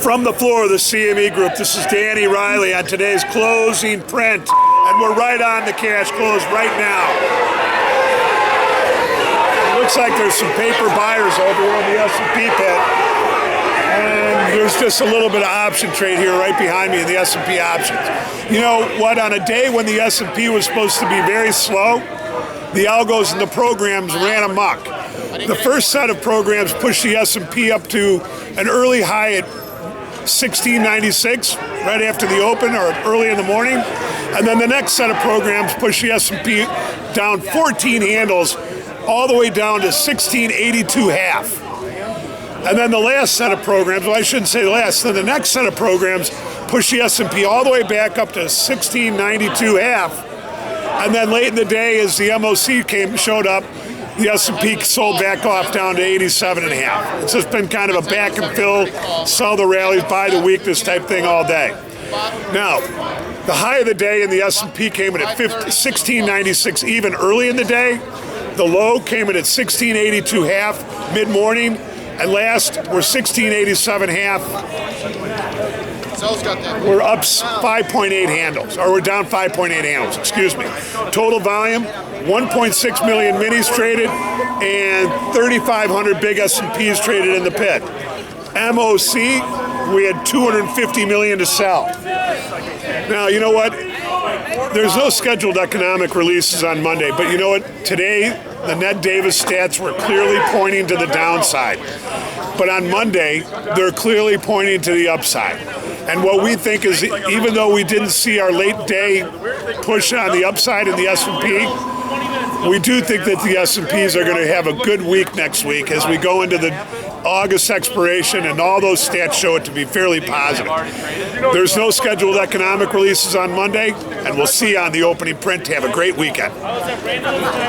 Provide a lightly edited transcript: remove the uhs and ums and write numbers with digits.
From the floor of the CME Group, this is Danny Riley on today's closing print, and we're right on the cash close right now. It looks like there's some paper buyers over here in the S&P pit, and there's just a little bit of option trade here right behind me in the S&P options. You know what, on a day when the S&P was supposed to be very slow, the Algos and the Programs ran amok. The first set of programs pushed the S&P up to an early high at 1696 right after the open or early in the morning, and then the next set of programs pushed the S&P down 14 handles all the way down to 1682 half. And then the last set of programs, well, I shouldn't say last, then the next set of programs pushed the S&P all the way back up to 1692 half. And then late in the day, as the MOC showed up, the S&P sold back off down to 87.5. It's just been kind of a back and fill, sell the rallies, buy the weakness type thing all day. Now, the high of the day in the S&P came in at 1696 even early in the day. The low came in at 1682 half mid-morning, and last we're 1687 half. We're up 5.8 handles, or we're down 5.8 handles, excuse me. Total volume, 1.6 million minis traded and 3,500 big S&Ps traded in the pit. MOC, we had 250 million to sell. Now, you know what? There's no scheduled economic releases on Monday, but you know what? Today, the Ned Davis stats were clearly pointing to the downside. But on Monday, they're clearly pointing to the upside. And what we think is, even though we didn't see our late day push on the upside in the S&P, we do think that the S&Ps are going to have a good week next week as we go into the August expiration, and all those stats show it to be fairly positive. There's no scheduled economic releases on Monday, and we'll see you on the opening print. Have a great weekend.